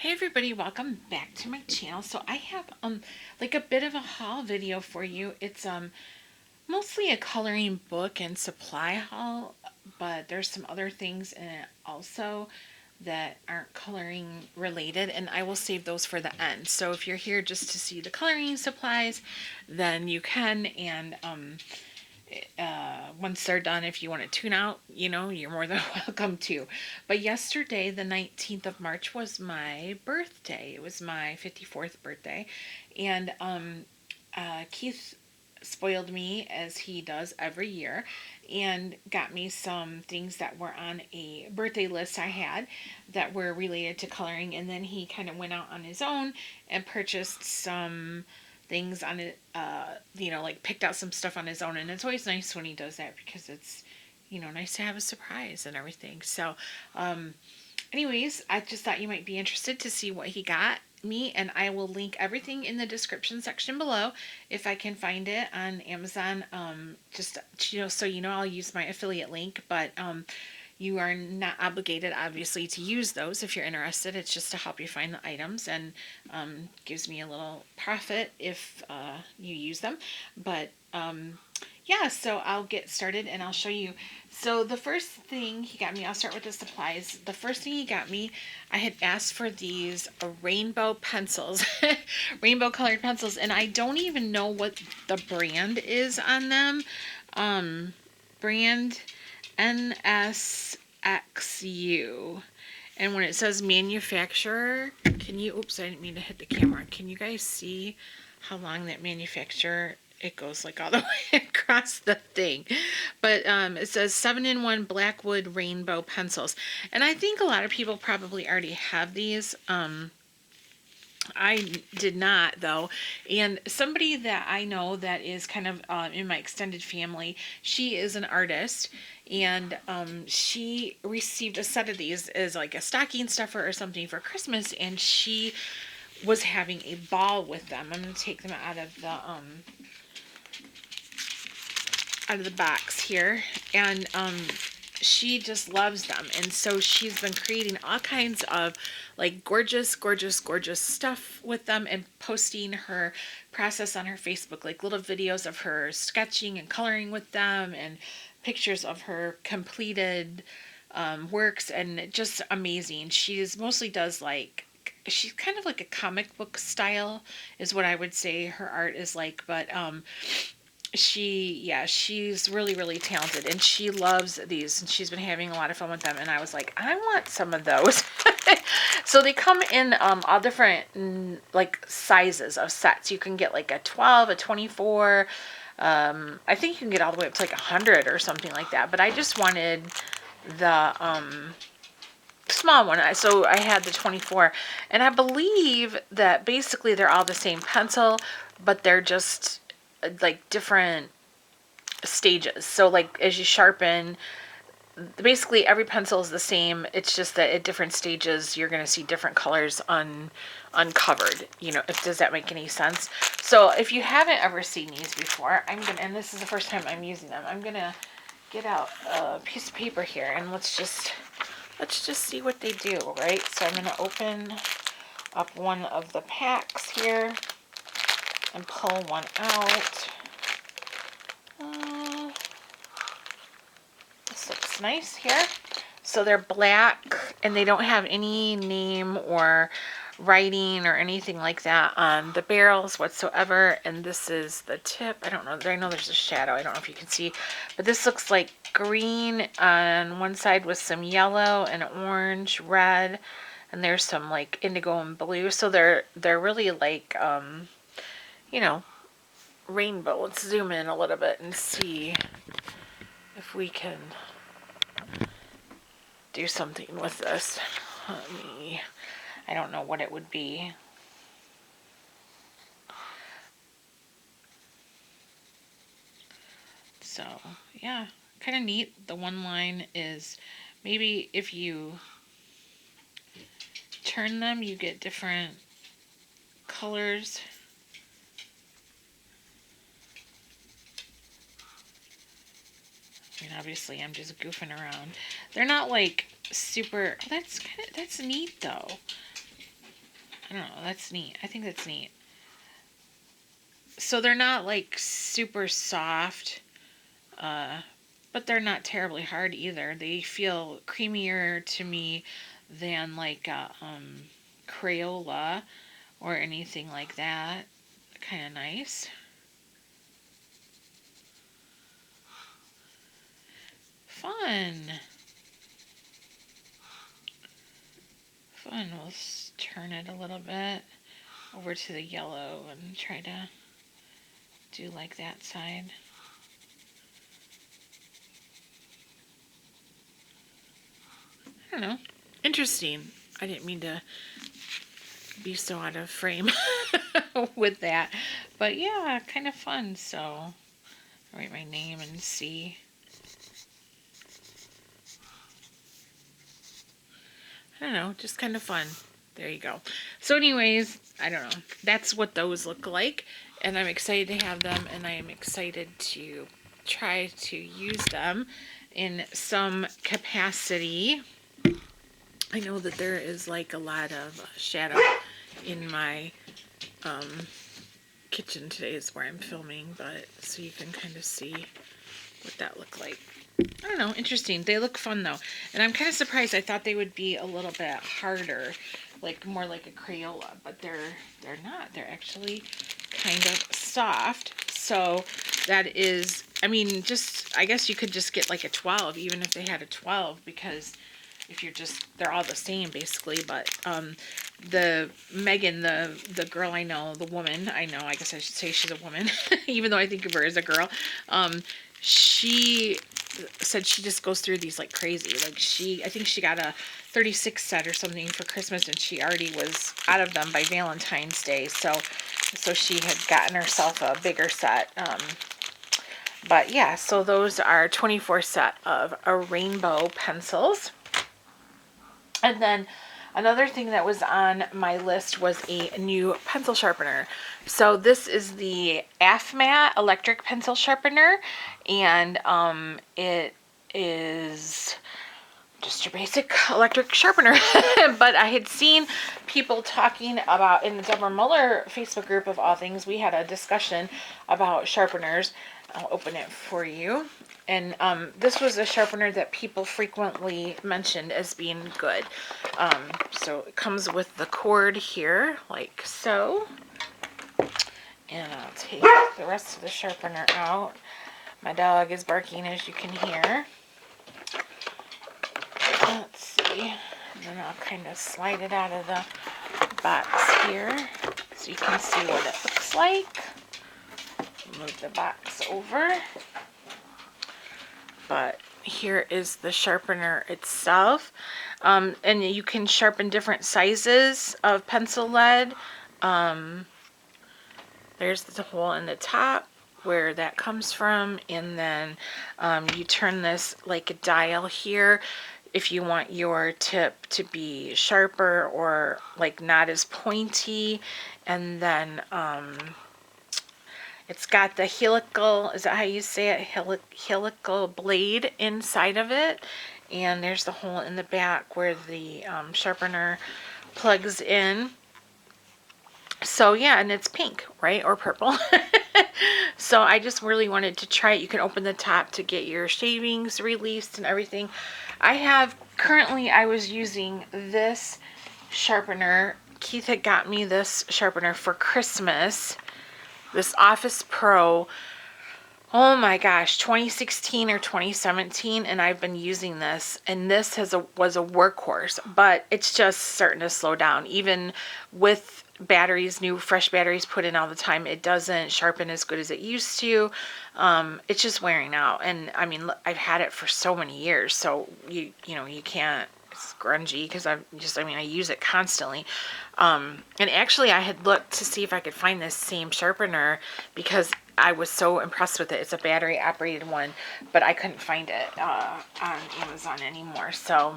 Hey everybody, welcome back to my channel. So I have like a bit of a haul video for you. It's mostly a coloring book and supply haul, but there's some other things in it also that aren't coloring related, and I will save those for the end. So if you're here just to see the coloring supplies, then you can, and once they're done, if you want to tune out, you're more than welcome to. But yesterday, the 19th of March, was my birthday. It was my 54th birthday. And Keith spoiled me, as he does every year, and got me some things that were on a birthday list I had that were related to coloring. And then he kind of went out on his own and purchased some things on it, like picked out some stuff on his own. And it's always nice when he does that, because it's, nice to have a surprise and everything. So, anyways, I just thought you might be interested to see what he got me, and I will link everything in the description section below if I can find it on Amazon. Just, so I'll use my affiliate link, but you are not obligated, obviously, to use those if you're interested. It's just to help you find the items, and gives me a little profit if you use them. But yeah, so I'll get started and I'll show you. So the first thing he got me, I'll start with the supplies. The first thing he got me, I had asked for these rainbow pencils, rainbow colored pencils, and I don't even know what the brand is on them. Brand nsxsu. And when it says manufacturer, oops, I didn't mean to hit the camera. Can you guys see how long that manufacturer, it goes like all the way across the thing. But it says 7-in-1 Blackwood Rainbow Pencils. And I think a lot of people probably already have these. I did not, though. And somebody that I know that is kind of in my extended family, she is an artist, and she received a set of these as like a stocking stuffer or something for Christmas, and she was having a ball with them. I'm going to take them out of the box here, and she just loves them. And so she's been creating all kinds of like gorgeous stuff with them, and posting her process on her Facebook, like little videos of her sketching and coloring with them, and pictures of her completed works, and just amazing. She's mostly does she's kind of like a comic book style is what I would say her art is like. But she's really talented, and she loves these, and she's been having a lot of fun with them. And I was like, I want some of those. So they come in all different like sizes of sets. You can get like a 12, a 24. I think you can get all the way up to like 100 or something like that. But I just wanted the small one, so I had the 24. And I believe that basically they're all the same pencil, but they're just like different stages. So like as you sharpen, basically every pencil is the same. It's just that at different stages you're going to see different colors uncovered. Does that make any sense? So if you haven't ever seen these before, and this is the first time I'm using them, I'm gonna get out a piece of paper here, and let's just see what they do, right? So I'm gonna open up one of the packs here and pull one out. This looks nice here. So they're black, and they don't have any name or writing or anything like that on the barrels whatsoever. And this is the tip. I don't know. I know there's a shadow. I don't know if you can see, but this looks like green on one side with some yellow and orange, red, and there's some like indigo and blue. So they're really like rainbow. Let's zoom in a little bit and see if we can do something with this. I don't know what it would be. So yeah, kind of neat. The one line is, maybe if you turn them, you get different colors. I mean, obviously I'm just goofing around. They're not like super, that's neat though. I don't know. That's neat. I think that's neat. So they're not like super soft, but they're not terribly hard either. They feel creamier to me than like Crayola or anything like that. Kind of nice. Fun. Fun. We'll turn it a little bit over to the yellow and try to do like that side. I don't know. Interesting. I didn't mean to be so out of frame with that. But yeah, kind of fun. So I'll write my name and see. I don't know, just kind of fun. There you go. So anyways, I don't know. That's what those look like. And I'm excited to have them. And I am excited to try to use them in some capacity. I know that there is like a lot of shadow in my kitchen today is where I'm filming, but so you can kind of see what that looked like. I don't know, interesting. They look fun though. And I'm kind of surprised. I thought they would be a little bit harder, like more like a Crayola, but they're not. They're actually kind of soft. So that is, I mean, just, I guess you could just get like a 12, even if they had a 12, because if you're just, they're all the same basically. But the Megan, the girl I know, the woman I know, I guess I should say she's a woman, even though I think of her as a girl, she said she just goes through these like crazy. Like I think she got a 36 set or something for Christmas, and she already was out of them by Valentine's Day. So she had gotten herself a bigger set. But yeah, so those are 24 set of rainbow pencils. And then another thing that was on my list was a new pencil sharpener. So this is the AMFAT electric pencil sharpener, and it is just your basic electric sharpener. But I had seen people talking about, in the Deborah Muller Facebook group of all things, we had a discussion about sharpeners. I'll open it for you. And this was a sharpener that people frequently mentioned as being good. So it comes with the cord here, like so. And I'll take the rest of the sharpener out. My dog is barking, as you can hear. Let's see. And then I'll kind of slide it out of the box here so you can see what it looks like. Move the box over. But here is the sharpener itself. And you can sharpen different sizes of pencil lead. There's the hole in the top where that comes from. And then you turn this like a dial here if you want your tip to be sharper or like not as pointy. And then it's got the helical, is that how you say it? Helical blade inside of it. And there's the hole in the back where the sharpener plugs in. So yeah, and it's pink, right? Or purple. So I just really wanted to try it. You can open the top to get your shavings released and everything. Currently I was using this sharpener. Keith had got me this sharpener for Christmas. This Office Pro, oh my gosh, 2016 or 2017, and I've been using this, and this was a workhorse, but it's just starting to slow down. Even with batteries, new fresh batteries put in all the time, it doesn't sharpen as good as it used to. It's just wearing out, and I mean, I've had it for so many years, so you can't. It's grungy because I use it constantly. And actually I had looked to see if I could find this same sharpener because I was so impressed with it. It's a battery operated one, but I couldn't find it on Amazon anymore. So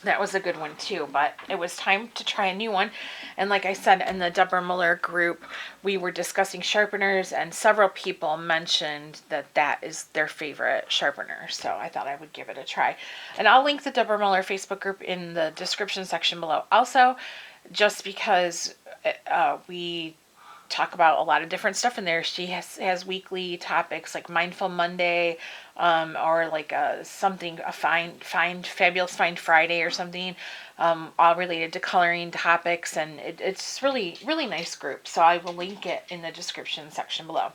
that was a good one too, but it was time to try a new one. And like I said, in the Deborah Muller group, we were discussing sharpeners, and several people mentioned that is their favorite sharpener. So I thought I would give it a try. And I'll link the Deborah Muller Facebook group in the description section below. Also, just because we talk about a lot of different stuff in there. She has weekly topics like Mindful Monday, or like something, a fabulous find Friday or something, all related to coloring topics, and it's really nice group. So I will link it in the description section below.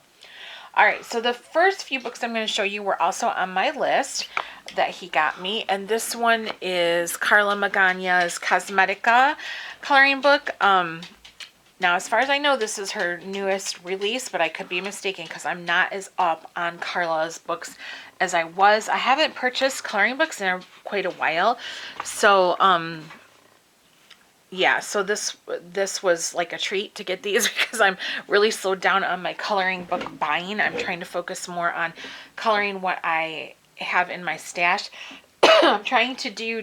All right, so the first few books I'm going to show you were also on my list that he got me, and this one is Carla Magana's Cosmetica coloring book. Now, as far as I know, this is her newest release, but I could be mistaken because I'm not as up on Carla's books as I was. I haven't purchased coloring books in quite a while, so yeah, so this was like a treat to get these because I'm really slowed down on my coloring book buying. I'm trying to focus more on coloring what I have in my stash. I'm trying to do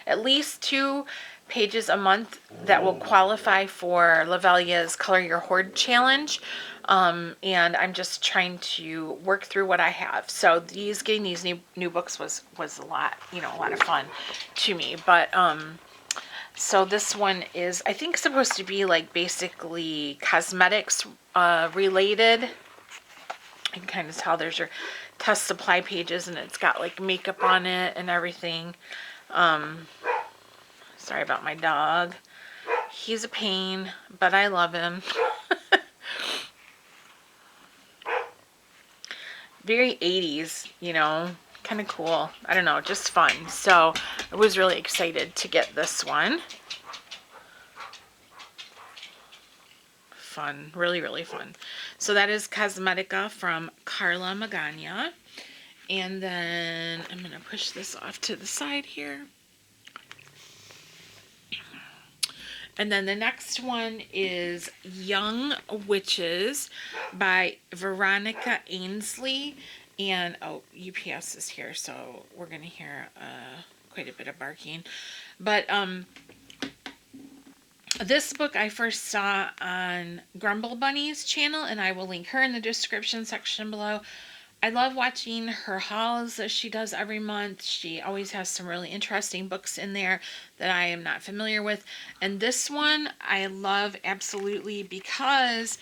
at least two pages a month that will qualify for Lavelia's Color Your Hoard challenge. And I'm just trying to work through what I have. So getting these new books was a lot, a lot of fun to me. But so this one is, I think, supposed to be like basically cosmetics related. You can kind of tell there's your test supply pages, and it's got like makeup on it and everything. Sorry about my dog. He's a pain, but I love him. Very 80s, kind of cool. I don't know, just fun. So I was really excited to get this one. Fun, really fun. So that is Cosmetica from Carla Magana. And then I'm going to push this off to the side here. And then the next one is Young Witches by Veronica Ainsley. And, oh, UPS is here, so we're going to hear quite a bit of barking. But this book I first saw on Grumble Bunny's channel, and I will link her in the description section below. I love watching her hauls that she does every month. She always has some really interesting books in there that I am not familiar with. And this one I love absolutely because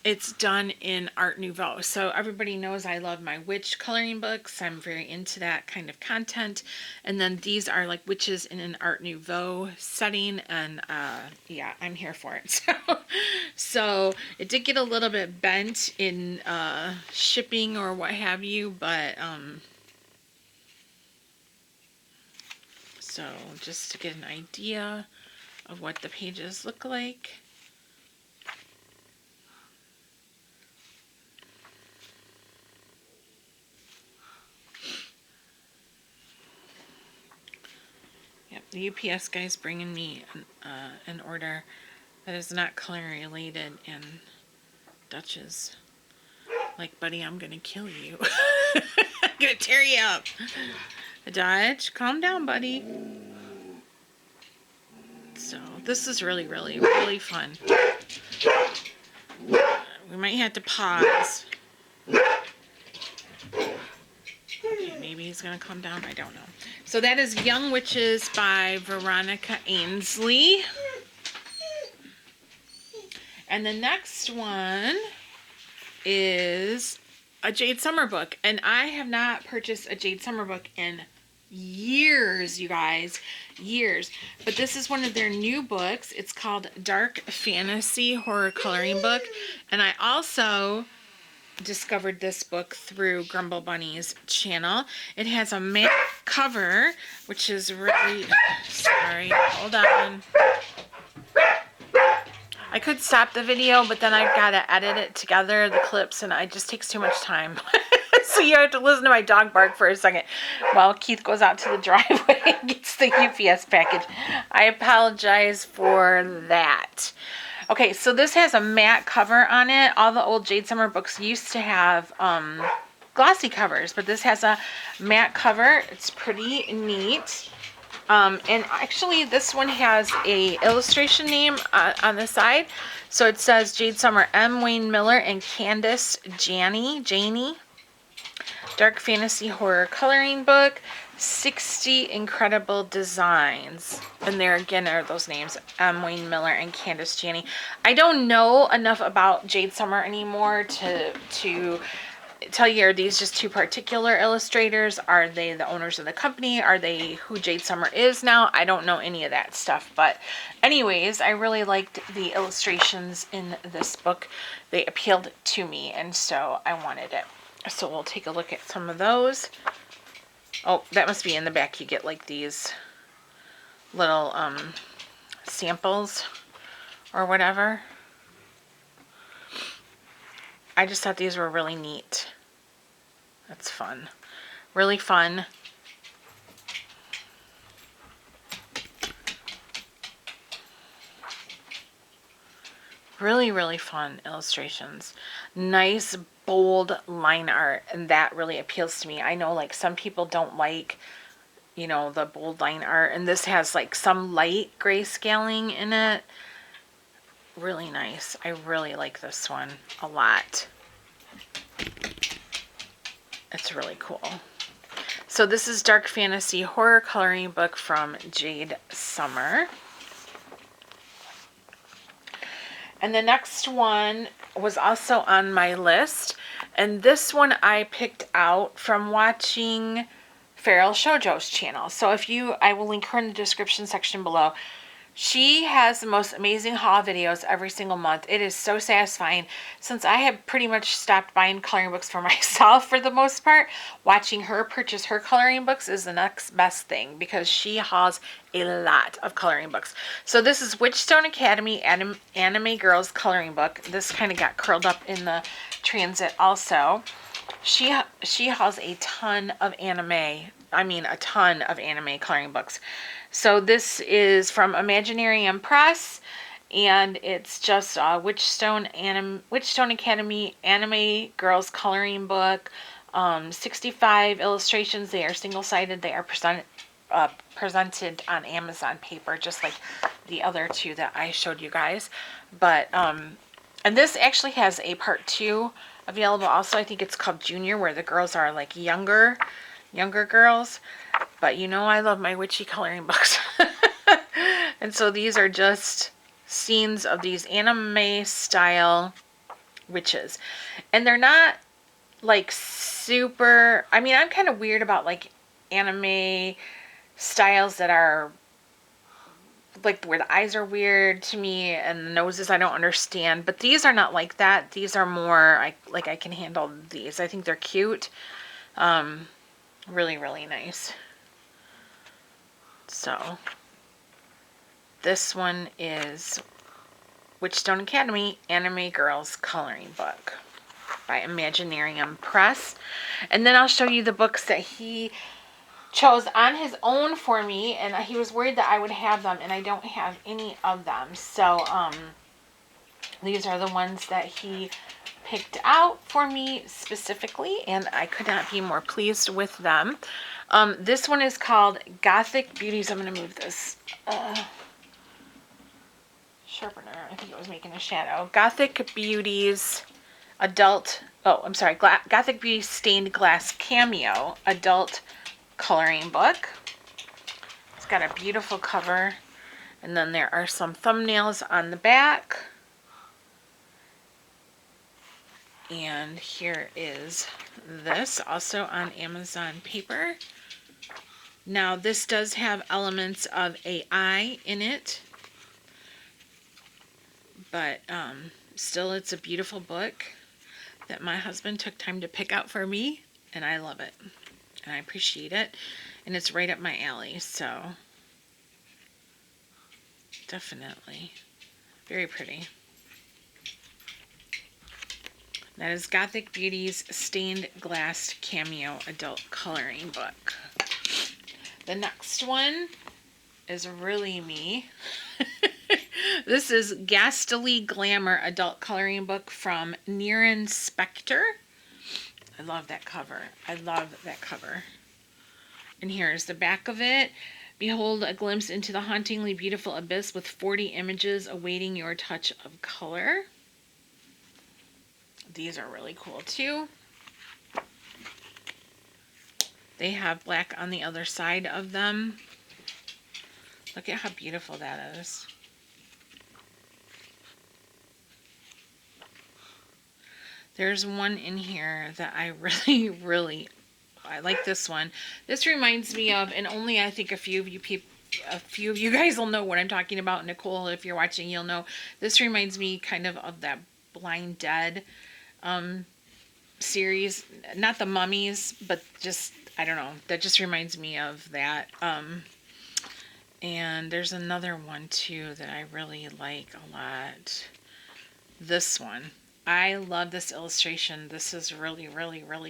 it's done in Art Nouveau. So everybody knows I love my witch coloring books. I'm very into that kind of content. And then these are like witches in an Art Nouveau setting. And yeah, I'm here for it. So it did get a little bit bent in shipping or what have you. But so just to get an idea of what the pages look like. The UPS guy's bringing me an order that is not coloring related, and Dutch is like, buddy, I'm gonna kill you. I'm gonna tear you up. Dutch, calm down, buddy. So this is really fun. We might have to pause. Okay, maybe he's gonna calm down. I don't know. So that is Young Witches by Veronica Ainsley. And the next one is a Jade Summer book. And I have not purchased a Jade Summer book in years, you guys. Years. But this is one of their new books. It's called Dark Fantasy Horror Coloring Book. And I also discovered this book through Grumble Bunny's channel. It has a matte cover, which is really... Sorry, hold on. I could stop the video, but then I've got to edit it together, the clips, and it just takes too much time. So you have to listen to my dog bark for a second while Keith goes out to the driveway and gets the UPS package. I apologize for that. Okay, so this has a matte cover on it. All the old Jade Summer books used to have glossy covers, but this has a matte cover. It's pretty neat. And actually, this one has a illustration name on the side. So it says Jade Summer, M. Wayne Miller, and Candace Janie. Dark Fantasy Horror Coloring Book. 60 Incredible Designs. And there again are those names, Wayne Miller and Candace Janney. I don't know enough about Jade Summer anymore to tell you, are these just two particular illustrators? Are they the owners of the company? Are they who Jade Summer is now? I don't know any of that stuff. But anyways, I really liked the illustrations in this book. They appealed to me, and so I wanted it. So we'll take a look at some of those. Oh, that must be in the back. You get like these little samples or whatever. I just thought these were really neat. That's fun. Really fun. Really, really fun illustrations. Nice, bold line art, and that really appeals to me. I know like some people don't like, you know, the bold line art, and this has like some light grayscaling in it. Really nice. I really like this one a lot. It's really cool. So this is Dark Fantasy Horror Coloring Book from Jade Summer. And the next one was also on my list. And this one I picked out from watching Feral Shoujo's channel. So I will link her in the description section below. She has the most amazing haul videos every single month. It is so satisfying. Since I have pretty much stopped buying coloring books for myself for the most part, watching her purchase her coloring books is the next best thing because she hauls a lot of coloring books. So this is Witchstone Academy Anime Girls Coloring Book. This kind of got curled up in the transit also. She hauls a ton of anime. I mean, a ton of anime coloring books. So this is from Imaginarium Press, and it's just Witchstone Academy Anime Girls Coloring Book. 65 illustrations. They are single-sided. They are presented on Amazon paper, just like the other two that I showed you guys. But and this actually has a part 2 available also. I think it's called Junior, where the girls are like younger girls. But you know I love my witchy coloring books. And so these are just scenes of these anime style witches. And they're not like super, I mean, I'm kind of weird about like anime styles that are like where the eyes are weird to me and the noses I don't understand. But these are not like that. These are more I can handle these. I think they're cute. Really, really nice. So this one is Witchstone Academy Anime Girls Coloring Book by Imaginarium Press. And then I'll show you the books that he chose on his own for me, and he was worried that I would have them, and I don't have any of them. So these are the ones that he picked out for me specifically, and I could not be more pleased with them. This one is called Gothic Beauties. I'm going to move this sharpener. I think it was making a shadow. Gothic Beauties Gothic Beauties Stained Glass Cameo Adult Coloring Book. It's got a beautiful cover, and then there are some thumbnails on the back. And here is this, also on Amazon paper. Now, this does have elements of AI in it, but still, it's a beautiful book that my husband took time to pick out for me, and I love it, and I appreciate it, and it's right up my alley, so definitely very pretty. That is Gothic Beauties Stained Glass Cameo Adult Coloring Book. The next one is really me. This is Gastly Glamour Adult Coloring Book from Niren Spector. I love that cover. I love that cover. And here's the back of it. Behold a glimpse into the hauntingly beautiful abyss with 40 images awaiting your touch of color. These are really cool too. They have black on the other side of them. Look at how beautiful that is. There's one in here that I really I like this one. This reminds me of, and only I think a few of you guys will know what I'm talking about. Nicole, if you're watching, you'll know. This reminds me kind of that Blind Dead series. Not the mummies, but just, I don't know. That just reminds me of that. And there's another one too that I really like a lot. This one. I love this illustration. This is really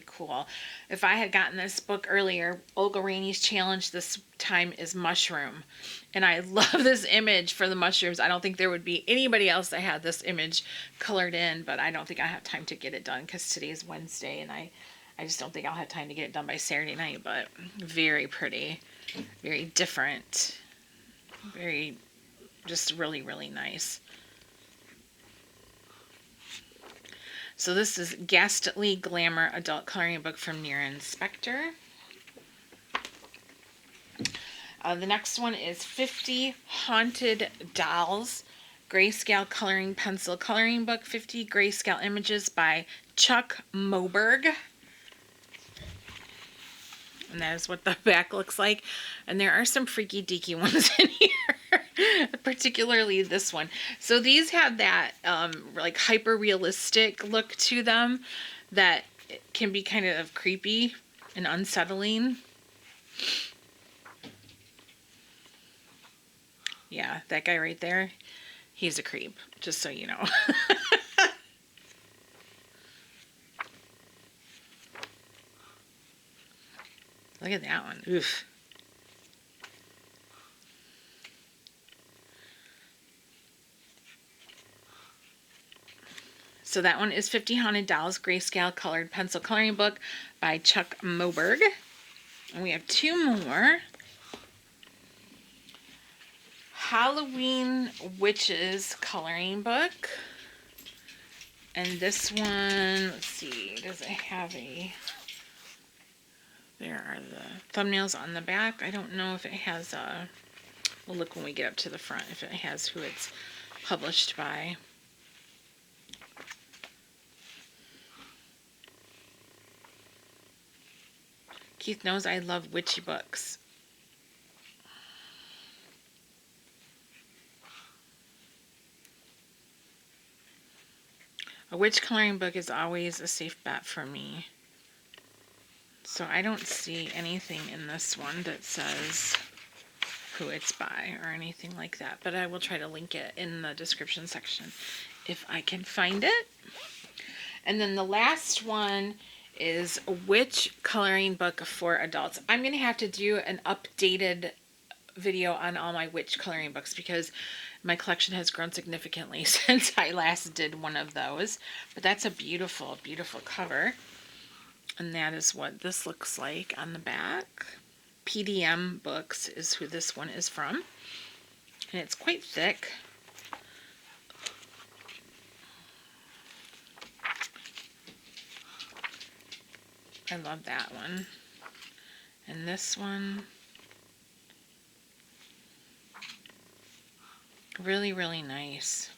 cool. If I had gotten this book earlier, Olga Rainey's challenge this time is mushroom. And I love this image for the mushrooms. I don't think there would be anybody else that had this image colored in, but I don't think I have time to get it done because today's Wednesday and I just don't think I'll have time to get it done by Saturday night, but very pretty, very different, very, just really nice. So this is Gastly Glamour Adult Coloring Book from Niran Spector. The next one is 50 Haunted Dolls Grayscale Coloring Pencil Coloring Book. 50 Grayscale Images by Chuck Moberg. And that is what the back looks like. And there are some freaky deaky ones in here. Particularly this one. So these have that like hyper realistic look to them that can be kind of creepy and unsettling. Yeah, that guy right there, he's a creep, just so you know. Look at that one. Oof. So that one is 50 Haunted Dolls Grayscale Colored Pencil Coloring Book by Chuck Moberg. And we have two more. Halloween Witches Coloring Book. And this one, let's see, does it have a... There are the thumbnails on the back. I don't know if it has a... We'll look when we get up to the front if it has who it's published by. Keith knows I love witchy books. A witch coloring book is always a safe bet for me. So I don't see anything in this one that says who it's by or anything like that. But I will try to link it in the description section if I can find it. And then the last one is a witch coloring book for adults. I'm going to have to do an updated video on all my witch coloring books because my collection has grown significantly since I last did one of those. But that's a beautiful, beautiful cover. And that is what this looks like on the back. PDM Books is who this one is from. And it's quite thick. I love that one. And this one, really, really nice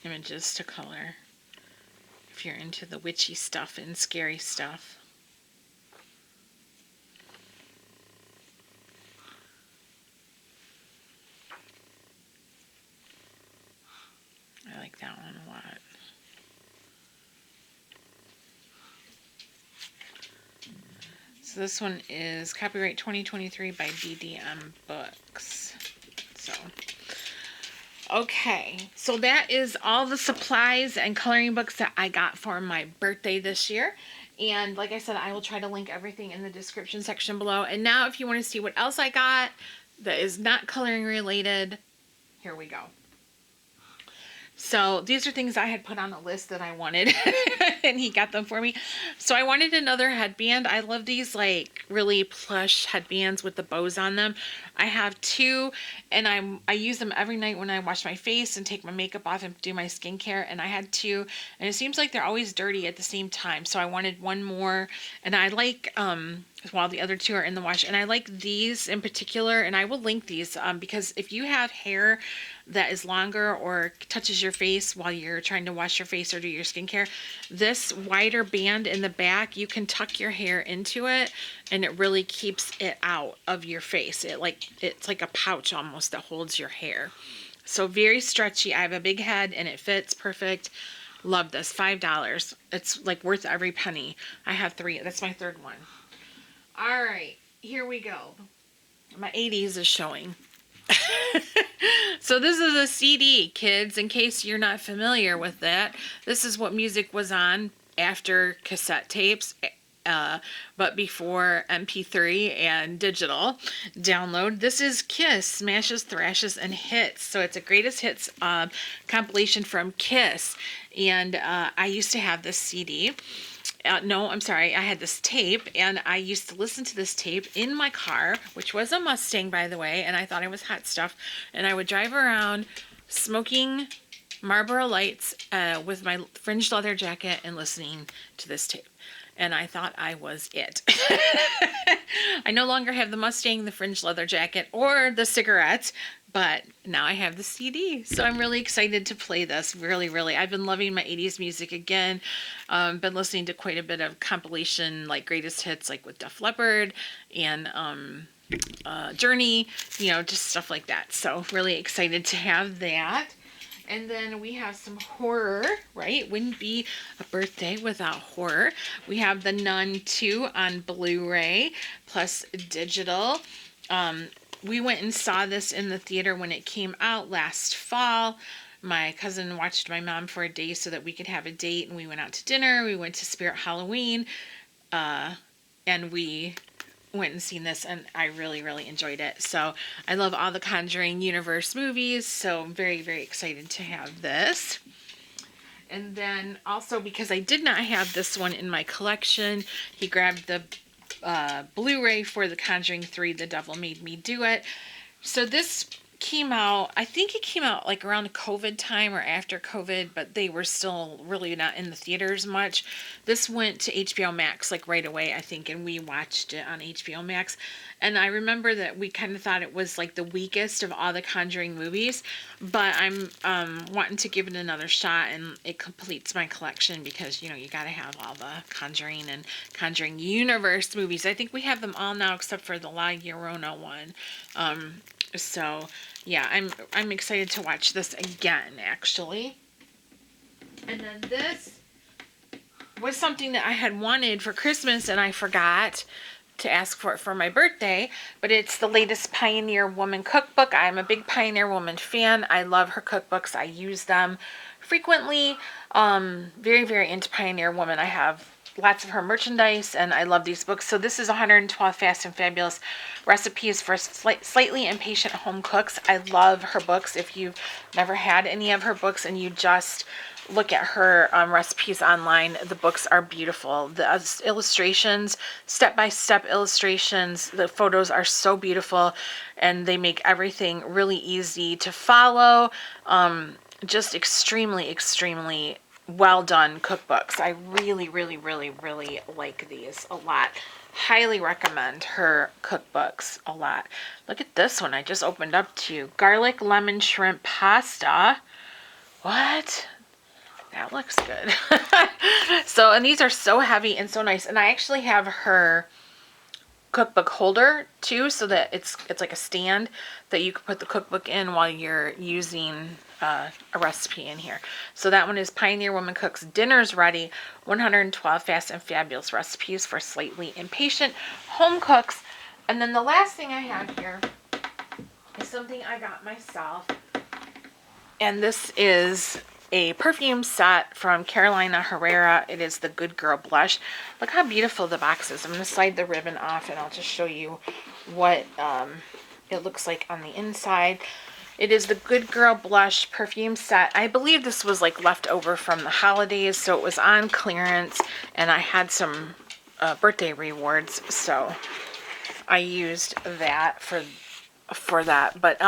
images to color if you're into the witchy stuff and scary stuff. I like that one a lot. So this one is copyright 2023 by BDM Books. So, okay. So that is all the supplies and coloring books that I got for my birthday this year. And like I said, I will try to link everything in the description section below. And now if you want to see what else I got that is not coloring related, here we go. So these are things I had put on a list that I wanted and he got them for me. So I wanted another headband. I love these like really plush headbands with the bows on them. I have two and I use them every night when I wash my face and take my makeup off and do my skincare. And I had two and it seems like they're always dirty at the same time. So I wanted one more and I like, while the other two are in the wash. And I like these in particular, and I will link these because if you have hair that is longer or touches your face while you're trying to wash your face or do your skincare, this wider band in the back, you can tuck your hair into it and it really keeps it out of your face. It's like a pouch almost that holds your hair. So very stretchy. I have a big head and it fits perfect. Love this. $5. It's like worth every penny. I have three. That's my third one. All right, here we go. My 80s is showing. So this is a CD, kids, in case you're not familiar with that. This is what music was on after cassette tapes, but before MP3 and digital download. This is Kiss, Smashes, Thrashes, and Hits. So it's a greatest hits compilation from Kiss. And I used to have this CD. No, I'm sorry. I had this tape, and I used to listen to this tape in my car, which was a Mustang, by the way, and I thought it was hot stuff. And I would drive around smoking Marlboro Lights with my fringed leather jacket and listening to this tape. And I thought I was it. I no longer have the Mustang, the fringed leather jacket, or the cigarettes, but now I have the CD. So I'm really excited to play this. Really, really. I've been loving my 80s music again. Been listening to quite a bit of compilation, like greatest hits, like with Def Leppard and Journey, just stuff like that. So really excited to have that. And then we have some horror, right? Wouldn't be a birthday without horror. We have The Nun 2 on Blu-ray plus digital. We went and saw this in the theater when it came out last fall. My cousin watched my mom for a day so that we could have a date, and we went out to dinner. We went to Spirit Halloween, and we went and seen this, and I really, really enjoyed it. So I love all the Conjuring universe movies, so I'm very, very excited to have this. And then also, because I did not have this one in my collection, he grabbed the Blu-ray for The Conjuring 3, The Devil Made Me Do It. So this came out, I think it came out like around COVID time or after COVID, but they were still really not in the theaters much. This went to HBO Max like right away, I think, and we watched it on HBO Max. And I remember that we kind of thought it was like the weakest of all the Conjuring movies, but I'm wanting to give it another shot, and it completes my collection because, you gotta have all the Conjuring and Conjuring universe movies. I think we have them all now except for the La Llorona one. So yeah, I'm excited to watch this again, actually. And then this was something that I had wanted for Christmas and I forgot to ask for it for my birthday, but it's the latest Pioneer Woman cookbook. I'm a big Pioneer Woman fan. I love her cookbooks. I use them frequently. Very, very into Pioneer Woman. I have lots of her merchandise, and I love these books. So this is 112 Fast and Fabulous Recipes for Slightly Impatient Home Cooks. I love her books. If you've never had any of her books and you just look at her recipes online, the books are beautiful. The illustrations, step-by-step illustrations, the photos are so beautiful, and they make everything really easy to follow. Just extremely, extremely well done cookbooks. I really, really, really, really like these a lot. Highly recommend her cookbooks a lot. Look at this one I just opened up to you. Garlic lemon shrimp pasta. What? That looks good. So, and these are so heavy and so nice. And I actually have her cookbook holder too, so that it's like a stand that you can put the cookbook in while you're using a recipe in here. So that one is Pioneer Woman Cooks Dinner's Ready, 112 Fast and Fabulous Recipes for Slightly Impatient Home Cooks. And then the last thing I have here is something I got myself, and this is a perfume set from Carolina Herrera. It is the Good Girl Blush. Look how beautiful the box is. I'm going to slide the ribbon off and I'll just show you what it looks like on the inside. It is the Good Girl Blush perfume set. I believe this was like left over from the holidays, so it was on clearance, and I had some birthday rewards, so I used that for that. But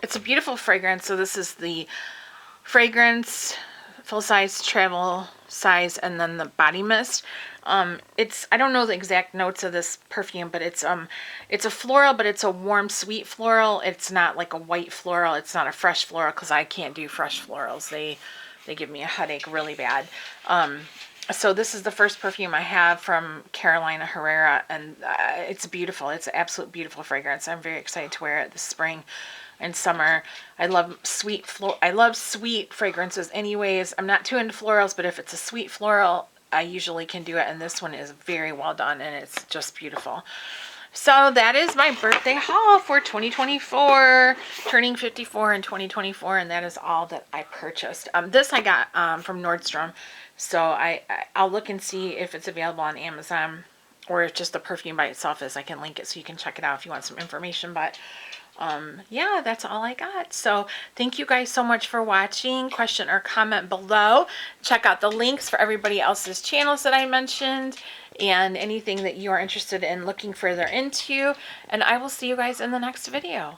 it's a beautiful fragrance. So this is the fragrance, full size, travel size, and then the body mist. I don't know the exact notes of this perfume, but it's a floral, but it's a warm, sweet floral. It's not like a white floral. It's not a fresh floral, because I can't do fresh florals. They give me a headache really bad. So this is the first perfume I have from Carolina Herrera, and it's beautiful. It's an absolute beautiful fragrance. I'm very excited to wear it this spring and summer. I love sweet fragrances anyways. I'm not too into florals, but if it's a sweet floral, I usually can do it, and this one is very well done, and it's just beautiful. So that is my birthday haul for 2024, turning 54 in 2024, and that is all that I purchased. This I got from Nordstrom, so I'll look and see if it's available on Amazon, or if just the perfume by itself is. I can link it so you can check it out if you want some information, but yeah, that's all I got. So thank you guys so much for watching. Question or comment below. Check out the links for everybody else's channels that I mentioned, and anything that you are interested in looking further into, and I will see you guys in the next video.